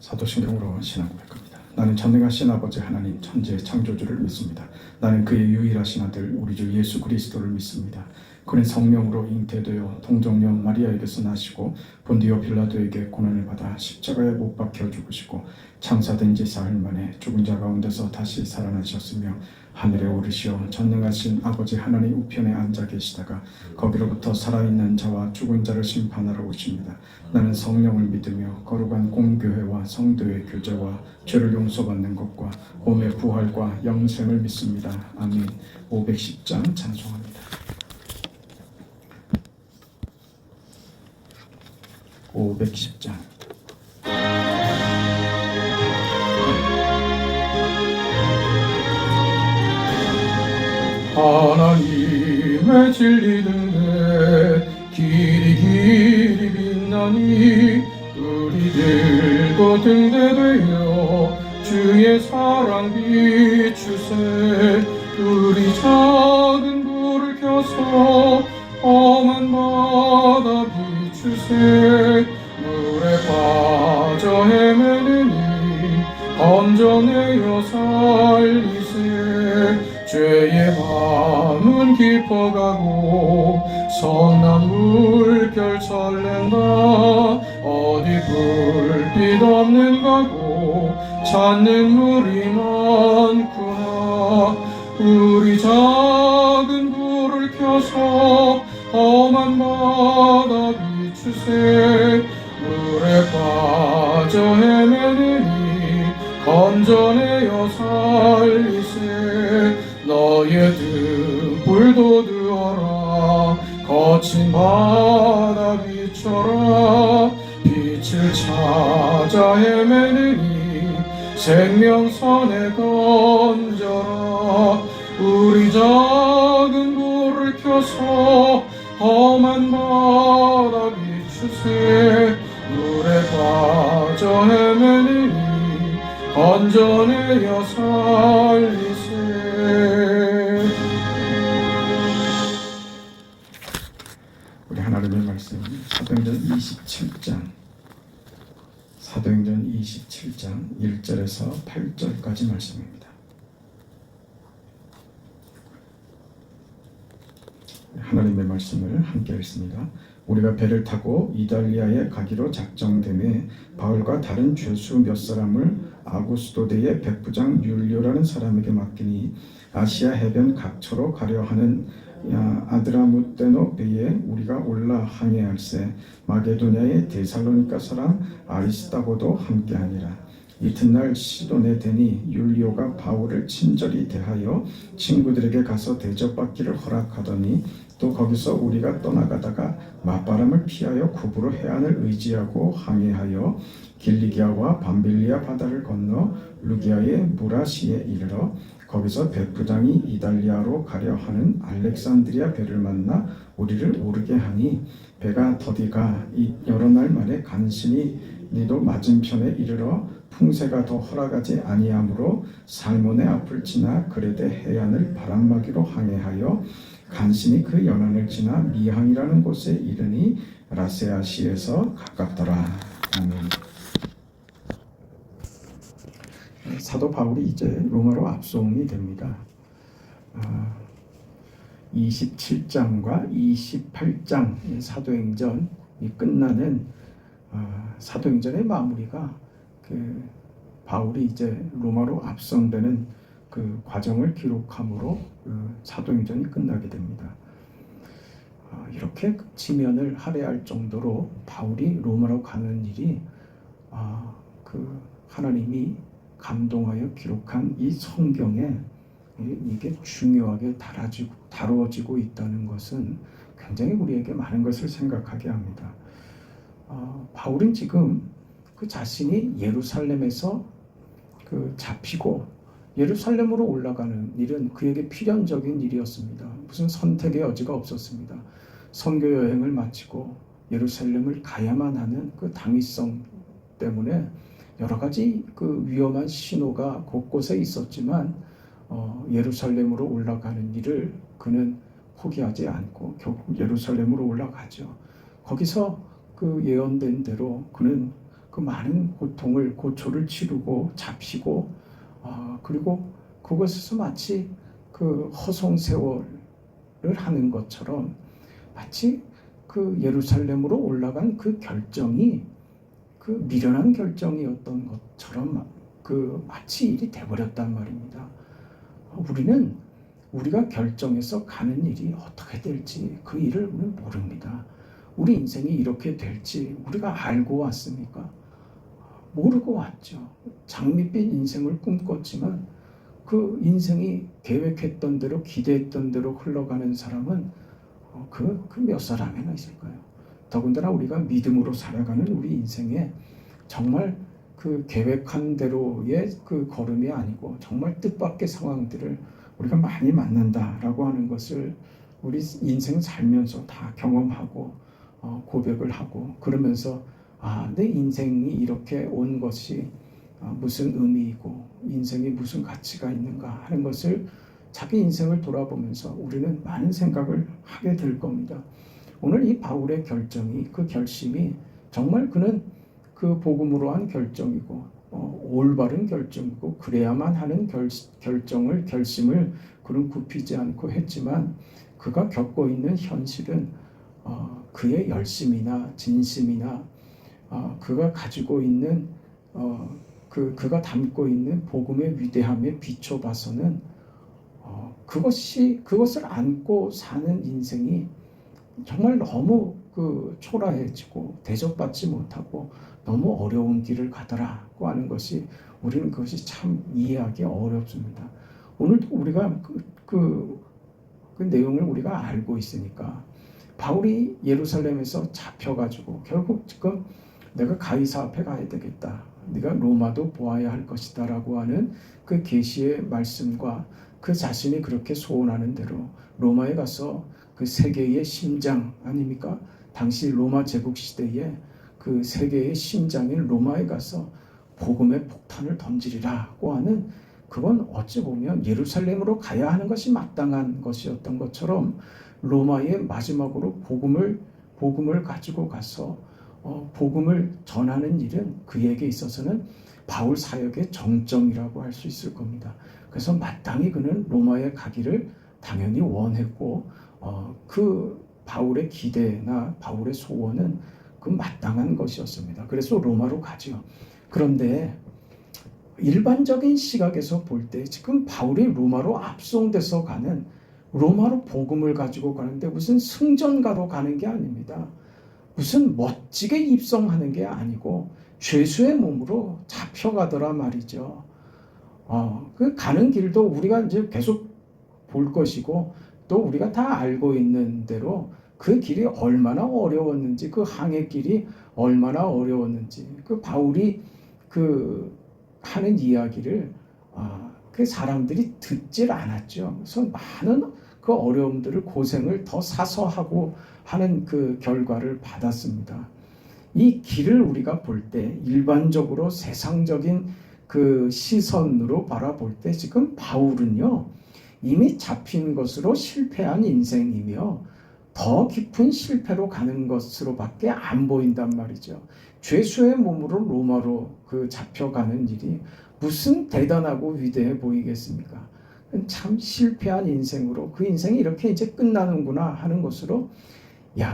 사도신경으로 신앙 고백합니다. 나는 전능하신 아버지 하나님 천지의 창조주를 믿습니다. 나는 그의 유일하신 아들 우리 주 예수 그리스도를 믿습니다. 그는 성령으로 잉태되어 동정녀 마리아에게서 나시고 본디오 빌라도에게 고난을 받아 십자가에 못 박혀 죽으시고 창사된 지 사흘 만에 죽은 자 가운데서 다시 살아나셨으며 하늘에 오르시어 전능하신 아버지 하나님 우편에 앉아 계시다가 거기로부터 살아있는 자와 죽은 자를 심판하러 오십니다. 나는 성령을 믿으며 거룩한 공교회와 성도의 교제와 죄를 용서받는 것과 몸의 부활과 영생을 믿습니다. 아멘. 510장 찬송합니다. 510장. 하나님의 진리 등대 길이 빛나니 우리들도 등대되어 주의 사랑 비추세. 우리 작은 불을 켜서 험한 바다 비추세. 물에 빠져 헤매는 이 건져내어 살리세. 죄의 밤은 깊어가고 선한 물결 설렌다. 어디 불빛 없는 가고 찾는 물이 많구나. 우리 작은 불을 켜서 험한 바다 비추세. 물에 빠져 헤매는 이 건져내어 살리세. 너의 등불도 드어라. 거친 바다 비춰라. 빛을 찾아 헤매느니 생명선에 던져라. 우리 작은 불을 켜서 험한 바다 비추세. 물에 빠져 헤매느니 건져내어 살리세. 우리 하나님의 말씀 사도행전 27장 1절에서 8절까지 말씀입니다. 하나님의 말씀을 함께 읽습니다. 우리가 배를 타고 이달리아에 가기로 작정되매 바울과 다른 죄수 몇 사람을 아구스도대의 백부장 율리오라는 사람에게 맡기니 아시아 해변 각처로 가려 하는 아드라무떼노 배에 우리가 올라 항해할세. 마게도냐의 데살로니가 사람 아리스다고도 함께하니라. 이튿날 시돈에 되니 율리오가 바울을 친절히 대하여 친구들에게 가서 대접받기를 허락하더니 또 거기서 우리가 떠나가다가 맞바람을 피하여 구부로 해안을 의지하고 항해하여 길리기아와 밤빌리아 바다를 건너 루기아의 무라시에 이르러 거기서 백부장이 이달리아로 가려 하는 알렉산드리아 배를 만나 우리를 오르게 하니 배가 더디가 여러 날 만에 간신히 니도 맞은편에 이르러 풍세가 더 허락하지 아니하므로 살몬의 앞을 지나 그레데 해안을 바람막이로 항해하여 간신히 그 연안을 지나 미항이라는 곳에 이르니 라세아시에서 가깝더라. 아멘. 사도 바울이 이제 로마로 압송이 됩니다. 27장과 28장 사도행전이 끝나는 사도행전의 마무리가 바울이 이제 로마로 압송되는 그 과정을 기록함으로 사도행전이 끝나게 됩니다. 이렇게 지면을 할애할 정도로 바울이 로마로 가는 일이 하나님이 감동하여 기록한 이 성경에 이게 중요하게 다뤄지고 있다는 것은 굉장히 우리에게 많은 것을 생각하게 합니다. 바울은 지금 그 자신이 예루살렘에서 잡히고 예루살렘으로 올라가는 일은 그에게 필연적인 일이었습니다. 무슨 선택의 여지가 없었습니다. 선교 여행을 마치고 예루살렘을 가야만 하는 그 당위성 때문에 여러 가지 그 위험한 신호가 곳곳에 있었지만 예루살렘으로 올라가는 일을 그는 포기하지 않고 결국 예루살렘으로 올라가죠. 거기서 그 예언된 대로 그는 그 많은 고초를 치르고 잡히고 그리고 그것에서 마치 그 허송세월을 하는 것처럼 마치 그 예루살렘으로 올라간 그 결정이 그 미련한 결정이었던 것처럼 그 마치 일이 돼버렸단 말입니다. 우리가 결정해서 가는 일이 어떻게 될지 그 일을 우리는 모릅니다. 우리 인생이 이렇게 될지 우리가 알고 왔습니까? 모르고 왔죠. 장밋빛 인생을 꿈꿨지만 그 인생이 계획했던 대로 기대했던 대로 흘러가는 사람은 그 몇 사람이나 있을까요? 더군다나 우리가 믿음으로 살아가는 우리 인생에 정말 그 계획한 대로의 그 걸음이 아니고 정말 뜻밖의 상황들을 우리가 많이 만난다라고 하는 것을 우리 인생 살면서 다 경험하고 고백을 하고 그러면서 내 인생이 이렇게 온 것이 무슨 의미이고 인생이 무슨 가치가 있는가 하는 것을 자기 인생을 돌아보면서 우리는 많은 생각을 하게 될 겁니다. 오늘 이 바울의 결심이 정말 그는 그 복음으로 한 결정이고 올바른 결정이고 그래야만 하는 결심을 그는 굽히지 않고 했지만 그가 겪고 있는 현실은 그의 열심이나 진심이나 그가 가지고 있는 그가 담고 있는 복음의 위대함에 비춰봐서는 그것을 안고 사는 인생이 정말 너무 초라해지고 대접받지 못하고 너무 어려운 길을 가더라고 하는 것이 우리는 그것이 참 이해하기 어렵습니다. 오늘도 우리가 그 내용을 우리가 알고 있으니까 바울이 예루살렘에서 잡혀가지고 결국 지금 내가 가이사 앞에 가야 되겠다. 네가 로마도 보아야 할 것이다 라고 하는 그 계시의 말씀과 그 자신이 그렇게 소원하는 대로 로마에 가서 그 세계의 심장 아닙니까? 당시 로마 제국 시대에 그 세계의 심장인 로마에 가서 복음의 폭탄을 던지리라고 하는 그건 어찌 보면 예루살렘으로 가야 하는 것이 마땅한 것이었던 것처럼 로마의 마지막으로 복음을 가지고 가서 복음을 전하는 일은 그에게 있어서는 바울 사역의 정점이라고 할 수 있을 겁니다. 그래서 마땅히 그는 로마에 가기를 당연히 원했고 그 바울의 기대나 바울의 소원은 그 마땅한 것이었습니다. 그래서 로마로 가죠. 그런데 일반적인 시각에서 볼 때 지금 바울이 로마로 압송돼서 가는 로마로 복음을 가지고 가는데 무슨 승전가로 가는 게 아닙니다. 무슨 멋지게 입성하는 게 아니고 죄수의 몸으로 잡혀가더라 말이죠. 그 가는 길도 우리가 이제 계속 볼 것이고 또 우리가 다 알고 있는 대로 그 길이 얼마나 어려웠는지 그 항해 길이 얼마나 어려웠는지 그 바울이 그 하는 이야기를 그 사람들이 듣질 않았죠. 그래서 많은 그 어려움들을 고생을 더 사서 하고 하는 그 결과를 받았습니다. 이 길을 우리가 볼 때 일반적으로 세상적인 그 시선으로 바라볼 때 지금 바울은요 이미 잡힌 것으로 실패한 인생이며 더 깊은 실패로 가는 것으로밖에 안 보인단 말이죠. 죄수의 몸으로 로마로 그 잡혀가는 일이 무슨 대단하고 위대해 보이겠습니까? 참 실패한 인생으로 그 인생이 이렇게 이제 끝나는구나 하는 것으로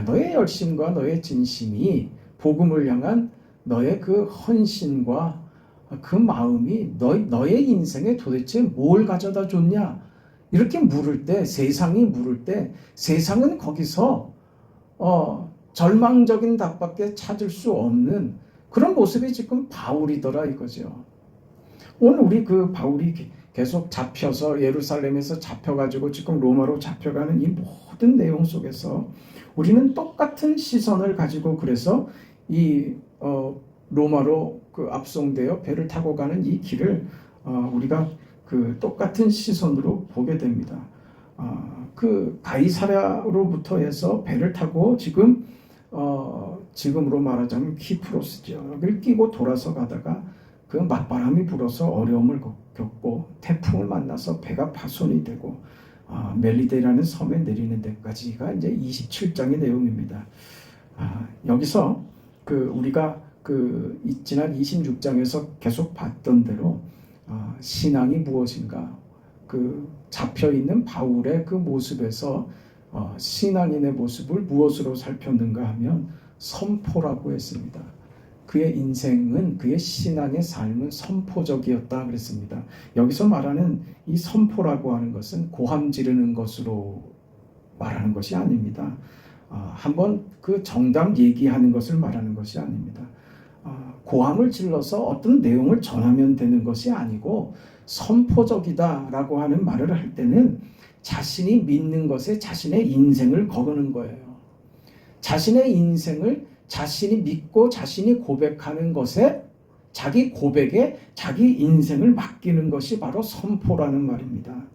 너의 열심과 너의 진심이 복음을 향한 너의 그 헌신과 그 마음이 너의 인생에 도대체 뭘 가져다 줬냐? 이렇게 물을 때 세상이 물을 때 세상은 거기서 절망적인 답밖에 찾을 수 없는 그런 모습이 지금 바울이더라 이거죠. 오늘 우리 그 바울이 계속 잡혀서 예루살렘에서 잡혀가지고 지금 로마로 잡혀가는 이 모든 내용 속에서 우리는 똑같은 시선을 가지고 그래서 이 로마로 그 압송되어 배를 타고 가는 이 길을 우리가 그 똑같은 시선으로 보게 됩니다. 그 가이사랴로부터 해서 배를 타고 지금으로 말하자면 키프로스 지역을 끼고 돌아서 가다가 그 맞바람이 불어서 어려움을 겪고 태풍을 만나서 배가 파손이 되고 멜리데라는 섬에 내리는 데까지가 이제 27장의 내용입니다. 여기서 그 우리가 지난 26장에서 계속 봤던 대로 신앙이 무엇인가, 잡혀있는 바울의 그 모습에서 신앙인의 모습을 무엇으로 살폈는가 하면 선포라고 했습니다. 그의 인생은, 그의 신앙의 삶은 선포적이었다 그랬습니다. 여기서 말하는 이 선포라고 하는 것은 고함 지르는 것으로 말하는 것이 아닙니다. 한번 그 정답 얘기하는 것을 말하는 것이 아닙니다. 고함을 질러서 어떤 내용을 전하면 되는 것이 아니고 선포적이다라고 하는 말을 할 때는 자신이 믿는 것에 자신의 인생을 거는 거예요. 자신의 인생을 자신이 믿고 자신이 고백하는 것에, 자기 고백에 자기 인생을 맡기는 것이 바로 선포라는 말입니다.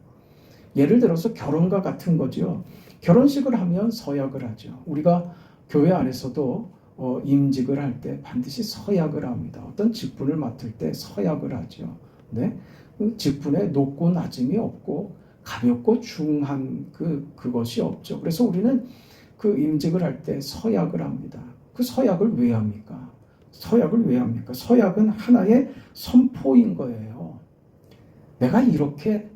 예를 들어서 결혼과 같은 거죠. 결혼식을 하면 서약을 하죠. 우리가 교회 안에서도 임직을 할 때 반드시 서약을 합니다. 어떤 직분을 맡을 때 서약을 하죠. 네? 직분에 높고 낮음이 없고 가볍고 중한 그것이 없죠. 그래서 우리는 그 임직을 할 때 서약을 합니다. 그 서약을 왜 합니까? 서약을 왜 합니까? 서약은 하나의 선포인 거예요. 내가 이렇게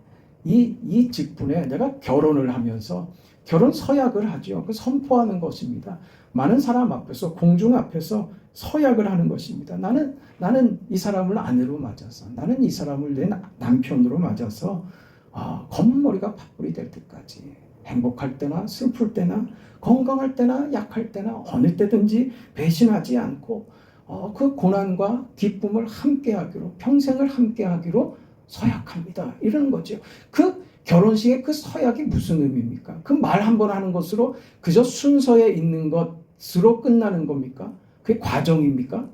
이 직분에 내가 결혼을 하면서 결혼 서약을 하죠. 그 선포하는 것입니다. 많은 사람 앞에서, 공중 앞에서 서약을 하는 것입니다. 나는 이 사람을 아내로 맞아서, 나는 이 사람을 내 남편으로 맞아서 검은 머리가 팥불이 될 때까지 행복할 때나 슬플 때나 건강할 때나 약할 때나 어느 때든지 배신하지 않고 그 고난과 기쁨을 함께하기로, 평생을 함께하기로 서약합니다. 이런 거죠. 그 결혼식의 그 서약이 무슨 의미입니까? 그 말 한 번 하는 것으로 그저 순서에 있는 것으로 끝나는 겁니까? 그게 과정입니까?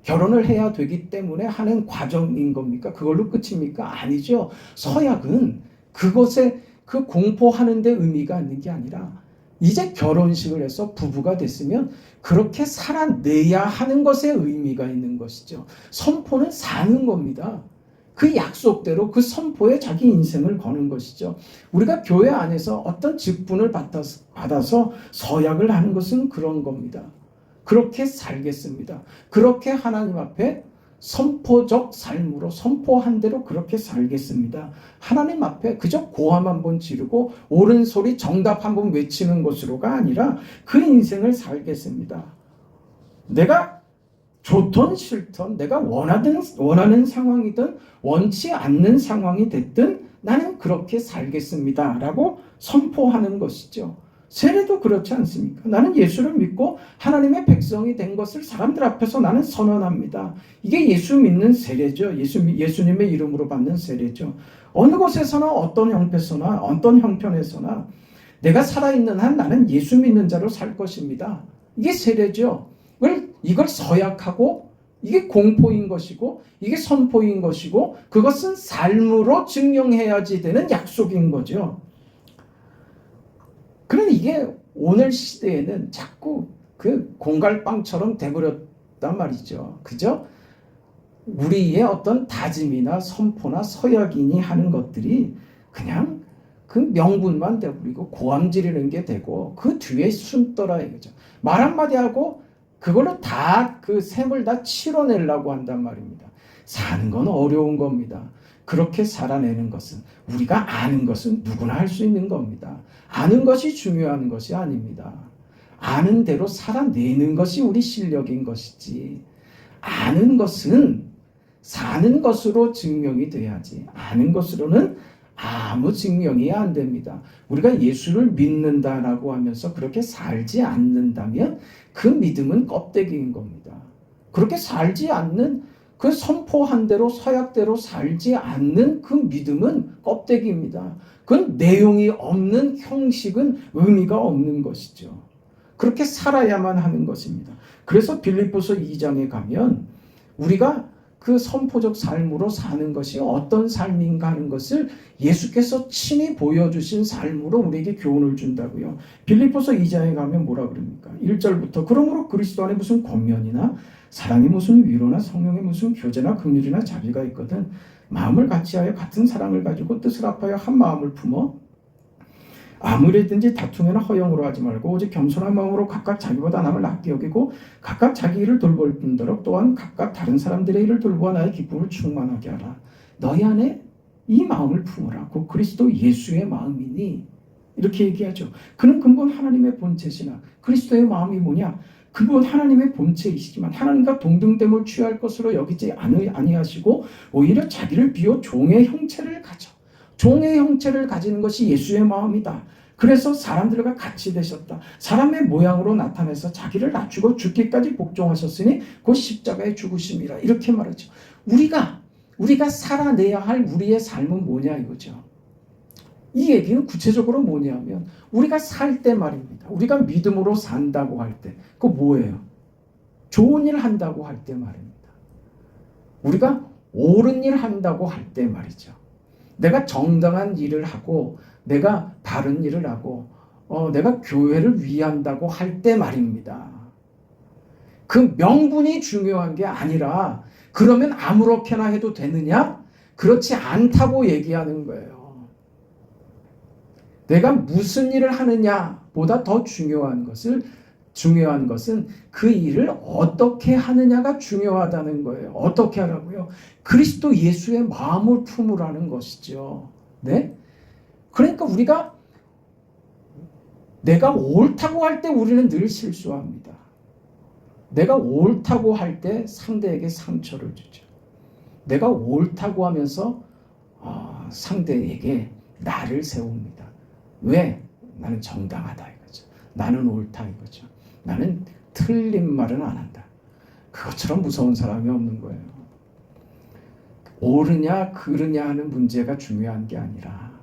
결혼을 해야 되기 때문에 하는 과정인 겁니까? 그걸로 끝입니까? 아니죠. 서약은 그것에 그 공포하는 데 의미가 있는 게 아니라 이제 결혼식을 해서 부부가 됐으면 그렇게 살아내야 하는 것에 의미가 있는 것이죠. 선포는 사는 겁니다. 그 약속대로 그 선포에 자기 인생을 거는 것이죠. 우리가 교회 안에서 어떤 직분을 받아서 서약을 하는 것은 그런 겁니다. 그렇게 살겠습니다. 그렇게 하나님 앞에 선포적 삶으로 선포한 대로 그렇게 살겠습니다. 하나님 앞에 그저 고함 한번 지르고 옳은 소리 정답 한번 외치는 것으로가 아니라 그 인생을 살겠습니다. 내가 좋든 싫든, 내가 원하는 상황이든 원치 않는 상황이 됐든 나는 그렇게 살겠습니다 라고 선포하는 것이죠. 세례도 그렇지 않습니까? 나는 예수를 믿고 하나님의 백성이 된 것을 사람들 앞에서 나는 선언합니다. 이게 예수 믿는 세례죠. 예수님의 이름으로 받는 세례죠. 어느 곳에서나 어떤 형태서나 어떤 형편에서나 내가 살아있는 한 나는 예수 믿는 자로 살 것입니다. 이게 세례죠. 이걸 서약하고 이게 공포인 것이고 이게 선포인 것이고 그것은 삶으로 증명해야지 되는 약속인 거죠. 그런데 이게 오늘 시대에는 자꾸 그 공갈빵처럼 돼버렸단 말이죠. 그죠? 우리의 어떤 다짐이나 선포나 서약이니 하는 것들이 그냥 그 명분만 돼버리고 고함 지르는 게 되고 그 뒤에 숨더라 이거죠. 말 한마디 하고 그걸로 다 그 셈을 다 치러내려고 한단 말입니다. 사는 건 어려운 겁니다. 그렇게 살아내는 것은, 우리가 아는 것은 누구나 할 수 있는 겁니다. 아는 것이 중요한 것이 아닙니다. 아는 대로 살아내는 것이 우리 실력인 것이지, 아는 것은 사는 것으로 증명이 돼야지, 아는 것으로는 아무 증명이 안 됩니다. 우리가 예수를 믿는다라고 하면서 그렇게 살지 않는다면 그 믿음은 껍데기인 겁니다. 그렇게 살지 않는, 그 선포한 대로 서약대로 살지 않는 그 믿음은 껍데기입니다. 그건 내용이 없는 형식은 의미가 없는 것이죠. 그렇게 살아야만 하는 것입니다. 그래서 빌립보서 2장에 가면 우리가 그 선포적 삶으로 사는 것이 어떤 삶인가 하는 것을 예수께서 친히 보여주신 삶으로 우리에게 교훈을 준다고요. 빌립보서 2장에 가면 뭐라 그럽니까? 1절부터 그러므로 그리스도 안에 무슨 권면이나 사랑이 무슨 위로나 성령의 무슨 교제나 긍휼이나 자비가 있거든 마음을 같이하여 같은 사랑을 가지고 뜻을 합하여 한 마음을 품어 아무래든지 다투면 허영으로 하지 말고 오직 겸손한 마음으로 각각 자기보다 남을 낫게 여기고 각각 자기 일을 돌볼 뿐더러 또한 각각 다른 사람들의 일을 돌보아 나의 기쁨을 충만하게 하라. 너희 안에 이 마음을 품으라. 곧 그리스도 예수의 마음이니. 이렇게 얘기하죠. 그는 근본 하나님의 본체시나 그리스도의 마음이 뭐냐? 근본 하나님의 본체이시지만 하나님과 동등됨을 취할 것으로 여기지 아니하시고 오히려 자기를 비워 종의 형체를 가져. 종의 형체를 가지는 것이 예수의 마음이다. 그래서 사람들과 같이 되셨다. 사람의 모양으로 나타내서 자기를 낮추고 죽기까지 복종하셨으니 곧 십자가의 죽으심이라. 이렇게 말하죠. 우리가 살아내야 할 우리의 삶은 뭐냐 이거죠. 이 얘기는 구체적으로 뭐냐면 우리가 살 때 말입니다. 우리가 믿음으로 산다고 할 때 그거 뭐예요? 좋은 일 한다고 할 때 말입니다. 우리가 옳은 일 한다고 할 때 말이죠. 내가 정당한 일을 하고 내가 바른 일을 하고 내가 교회를 위한다고 할 때 말입니다. 그 명분이 중요한 게 아니라 그러면 아무렇게나 해도 되느냐? 그렇지 않다고 얘기하는 거예요. 내가 무슨 일을 하느냐보다 더 중요한 것은 그 일을 어떻게 하느냐가 중요하다는 거예요. 어떻게 하라고요? 그리스도 예수의 마음을 품으라는 것이죠. 네? 그러니까 내가 옳다고 할 때 우리는 늘 실수합니다. 내가 옳다고 할 때 상대에게 상처를 주죠. 내가 옳다고 하면서 상대에게 나를 세웁니다. 왜? 나는 정당하다 이거죠. 나는 옳다 이거죠. 나는 틀린 말은 안 한다. 그것처럼 무서운 사람이 없는 거예요. 옳으냐 그르냐 하는 문제가 중요한 게 아니라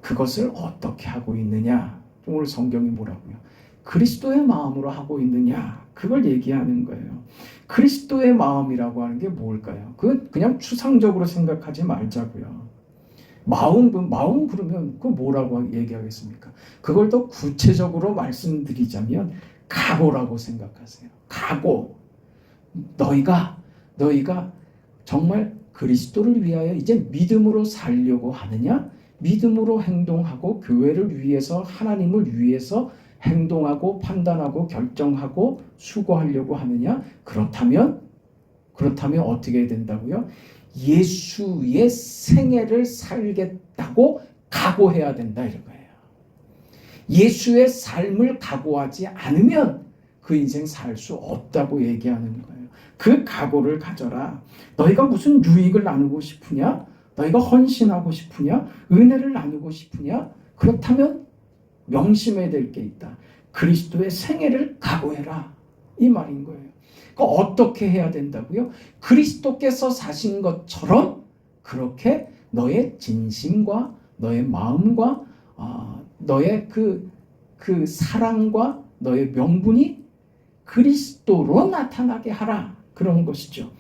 그것을 어떻게 하고 있느냐. 오늘 성경이 뭐라고요? 그리스도의 마음으로 하고 있느냐. 그걸 얘기하는 거예요. 그리스도의 마음이라고 하는 게 뭘까요? 그냥 추상적으로 생각하지 말자고요. 마음 그러면 그 뭐라고 얘기하겠습니까? 그걸 더 구체적으로 말씀드리자면 각오라고 생각하세요. 각오. 너희가 정말 그리스도를 위하여 이제 믿음으로 살려고 하느냐? 믿음으로 행동하고 교회를 위해서 하나님을 위해서 행동하고 판단하고 결정하고 수고하려고 하느냐? 그렇다면 어떻게 해야 된다고요? 예수의 생애를 살겠다고 각오해야 된다 이런 거예요. 예수의 삶을 각오하지 않으면 그 인생 살 수 없다고 얘기하는 거예요. 그 각오를 가져라. 너희가 무슨 유익을 나누고 싶으냐? 너희가 헌신하고 싶으냐? 은혜를 나누고 싶으냐? 그렇다면 명심해야 될 게 있다. 그리스도의 생애를 각오해라. 이 말인 거예요. 어떻게 해야 된다고요? 그리스도께서 사신 것처럼 그렇게 너의 진심과 너의 마음과 너의 그 사랑과 너의 명분이 그리스도로 나타나게 하라. 그런 것이죠.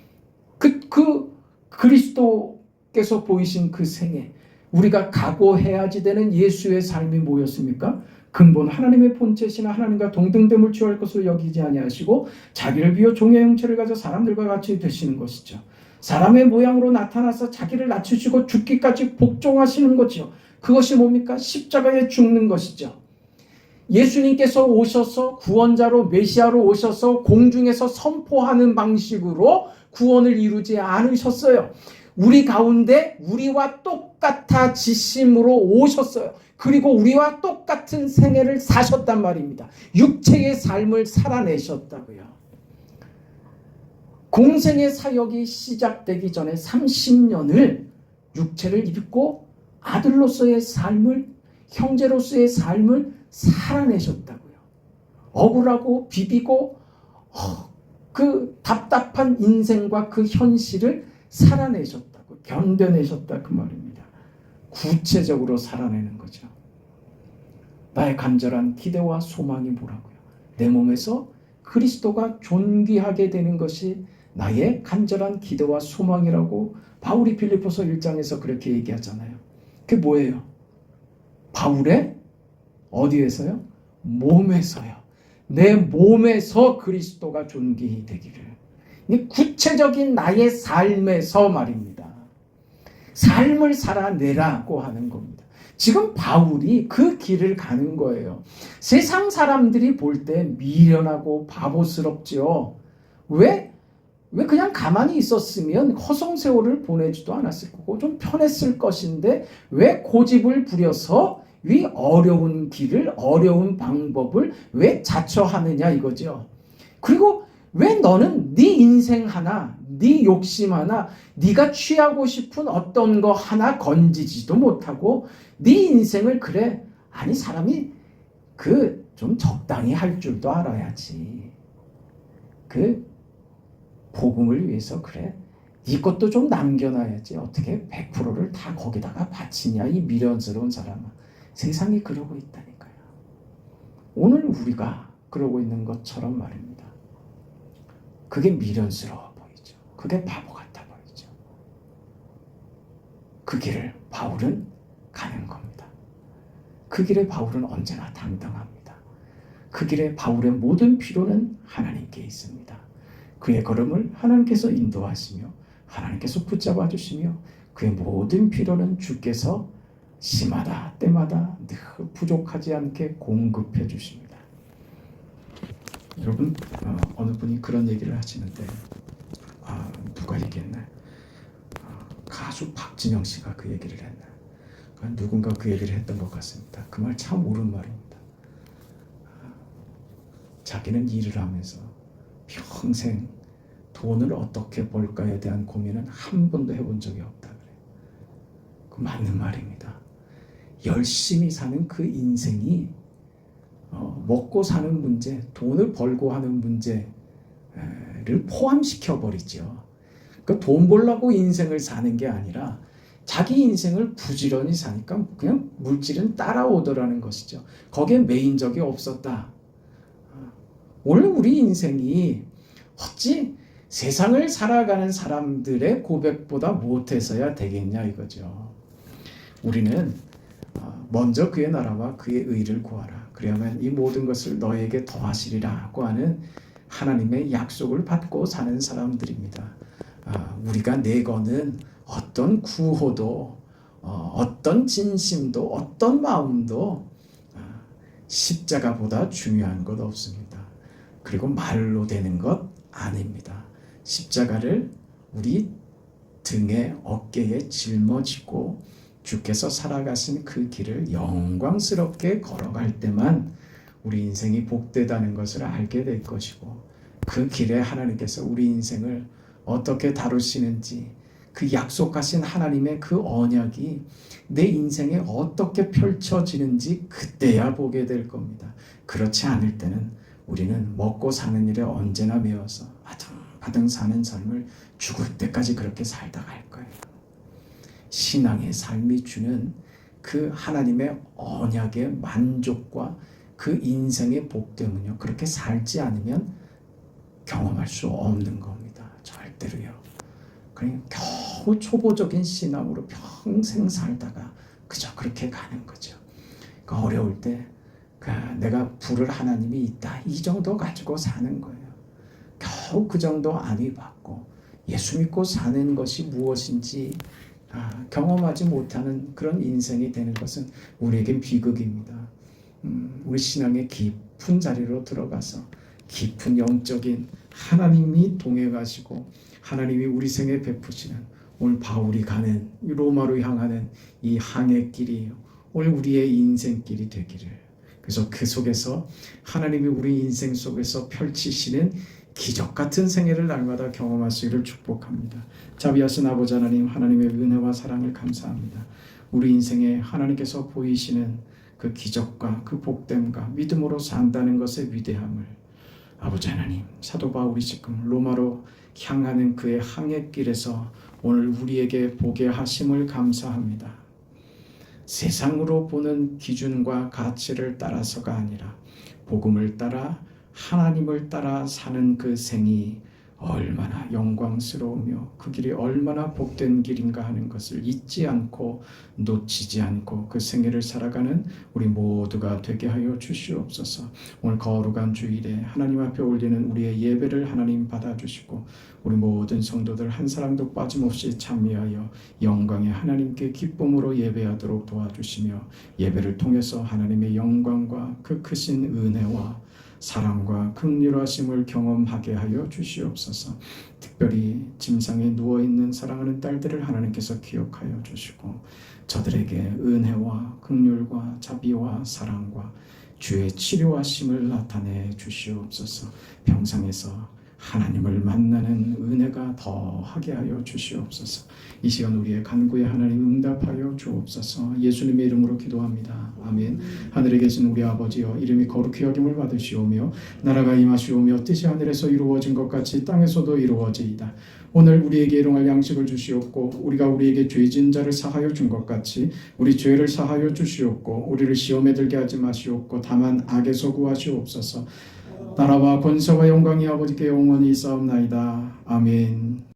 그리스도께서 보이신 그 생애, 우리가 각오해야지 되는 예수의 삶이 뭐였습니까? 근본 하나님의 본체시나 하나님과 동등됨을 취할 것으로 여기지 아니하시고 자기를 비워 종의 형체를 가져 사람들과 같이 되시는 것이죠. 사람의 모양으로 나타나서 자기를 낮추시고 죽기까지 복종하시는 거죠. 그것이 뭡니까? 십자가에 죽는 것이죠. 예수님께서 오셔서 구원자로 메시아로 오셔서 공중에서 선포하는 방식으로 구원을 이루지 않으셨어요. 우리 가운데 우리와 똑같아지심으로 오셨어요. 그리고 우리와 똑같은 생애를 사셨단 말입니다. 육체의 삶을 살아내셨다고요. 공생의 사역이 시작되기 전에 30년을 육체를 입고 아들로서의 삶을, 형제로서의 삶을 살아내셨다고요. 억울하고 비비고 그 답답한 인생과 그 현실을 살아내셨다고, 견뎌내셨다 그 말입니다. 구체적으로 살아내는 거죠. 나의 간절한 기대와 소망이 뭐라고요? 내 몸에서 그리스도가 존귀하게 되는 것이 나의 간절한 기대와 소망이라고 바울이 빌립보서 1장에서 그렇게 얘기하잖아요. 그게 뭐예요? 바울의 어디에서요? 몸에서요. 내 몸에서 그리스도가 존귀히 되기를. 이 구체적인 나의 삶에서 말입니다. 삶을 살아내라고 하는 겁니다. 지금 바울이 그 길을 가는 거예요. 세상 사람들이 볼 때 미련하고 바보스럽지요. 왜 그냥 가만히 있었으면 허송세월을 보내지도 않았을 거고 좀 편했을 것인데 왜 고집을 부려서 이 어려운 길을, 어려운 방법을 왜 자처하느냐 이거죠. 그리고 왜 너는 네 인생 하나, 네 욕심 하나, 네가 취하고 싶은 어떤 거 하나 건지지도 못하고 네 인생을 그래, 아니 사람이 그 좀 적당히 할 줄도 알아야지. 그 복음을 위해서 그래, 네 것도 좀 남겨놔야지. 어떻게 100%를 다 거기다가 바치냐 이 미련스러운 사람아. 세상이 그러고 있다니까요. 오늘 우리가 그러고 있는 것처럼 말입니다. 그게 미련스러워 보이죠. 그게 바보 같아 보이죠. 그 길을 바울은 가는 겁니다. 그 길에 바울은 언제나 당당합니다. 그 길에 바울의 모든 필요는 하나님께 있습니다. 그의 걸음을 하나님께서 인도하시며 하나님께서 붙잡아 주시며 그의 모든 필요는 주께서 시마다 때마다 늘 부족하지 않게 공급해 주십니다. 여러분, 어느 분이 그런 얘기를 하시는데 누가 얘기했나? 가수 박진영 씨가 그 얘기를 했나? 누군가 그 얘기를 했던 것 같습니다. 그 말 참 옳은 말입니다. 자기는 일을 하면서 평생 돈을 어떻게 벌까에 대한 고민은 한 번도 해본 적이 없다 그래요. 그 맞는 말입니다. 열심히 사는 그 인생이 먹고 사는 문제, 돈을 벌고 하는 문제를 포함시켜 버리죠. 그러니까 돈 벌려고 인생을 사는 게 아니라 자기 인생을 부지런히 사니까 그냥 물질은 따라오더라는 것이죠. 거기에 메인적이 없었다. 오늘 우리 인생이 어찌 세상을 살아가는 사람들의 고백보다 못해서야 되겠냐 이거죠. 우리는 먼저 그의 나라와 그의 의를 구하라. 그러면 이 모든 것을 너에게 더하시리라고 하는 하나님의 약속을 받고 사는 사람들입니다. 우리가 내거는 어떤 구호도 어떤 진심도 어떤 마음도 십자가보다 중요한 것 없습니다. 그리고 말로 되는 것 아닙니다. 십자가를 우리 등에 어깨에 짊어지고 주께서 살아가신 그 길을 영광스럽게 걸어갈 때만 우리 인생이 복되다는 것을 알게 될 것이고 그 길에 하나님께서 우리 인생을 어떻게 다루시는지 그 약속하신 하나님의 그 언약이 내 인생에 어떻게 펼쳐지는지 그때야 보게 될 겁니다. 그렇지 않을 때는 우리는 먹고 사는 일에 언제나 매여서 아등바등 사는 삶을 죽을 때까지 그렇게 살다 갈 거예요. 신앙의 삶이 주는 그 하나님의 언약의 만족과 그 인생의 복됨은요, 그렇게 살지 않으면 경험할 수 없는 겁니다. 절대로요. 그냥 겨우 초보적인 신앙으로 평생 살다가 그저 그렇게 가는 거죠. 그러니까 어려울 때 내가 부를 하나님이 있다 이 정도 가지고 사는 거예요. 겨우 그 정도 안위 받고 예수 믿고 사는 것이 무엇인지 경험하지 못하는 그런 인생이 되는 것은 우리에겐 비극입니다. 우리 신앙의 깊은 자리로 들어가서 깊은 영적인 하나님이 동행하시고 하나님이 우리 생에 베푸시는 오늘 바울이 가는 로마로 향하는 이 항해길이 오늘 우리의 인생길이 되기를, 그래서 그 속에서 하나님이 우리 인생 속에서 펼치시는 기적 같은 생애를 날마다 경험하시기를 축복합니다. 자비하신 아버지 하나님, 하나님의 은혜와 사랑을 감사합니다. 우리 인생에 하나님께서 보이시는 그 기적과 그 복됨과 믿음으로 산다는 것의 위대함을 아버지 하나님, 사도 바울이 지금 로마로 향하는 그의 항해길에서 오늘 우리에게 보게 하심을 감사합니다. 세상으로 보는 기준과 가치를 따라서가 아니라 복음을 따라 하나님을 따라 사는 그 생이 얼마나 영광스러우며 그 길이 얼마나 복된 길인가 하는 것을 잊지 않고 놓치지 않고 그 생애를 살아가는 우리 모두가 되게 하여 주시옵소서. 오늘 거룩한 주일에 하나님 앞에 올리는 우리의 예배를 하나님 받아주시고 우리 모든 성도들 한 사람도 빠짐없이 참여하여 영광의 하나님께 기쁨으로 예배하도록 도와주시며 예배를 통해서 하나님의 영광과 그 크신 은혜와 사랑과 긍휼하심을 경험하게 하여 주시옵소서. 특별히 침상에 누워있는 사랑하는 딸들을 하나님께서 기억하여 주시고 저들에게 은혜와 긍휼과 자비와 사랑과 주의 치료하심을 나타내 주시옵소서. 병상에서 하나님을 만나는 은혜가 더하게 하여 주시옵소서. 이 시간 우리의 간구에 하나님 응답하여 주옵소서. 예수님의 이름으로 기도합니다. 아멘. 하늘에 계신 우리 아버지여, 이름이 거룩히 여김을 받으시오며 나라가 임하시오며 뜻이 하늘에서 이루어진 것 같이 땅에서도 이루어지이다. 오늘 우리에게 일용할 양식을 주시옵고 우리가 우리에게 죄진 자를 사하여 준 것 같이 우리 죄를 사하여 주시옵고 우리를 시험에 들게 하지 마시옵고 다만 악에서 구하시옵소서. 나라와 권세와 영광이 아버지께 영원히 있사옵나이다. 아멘.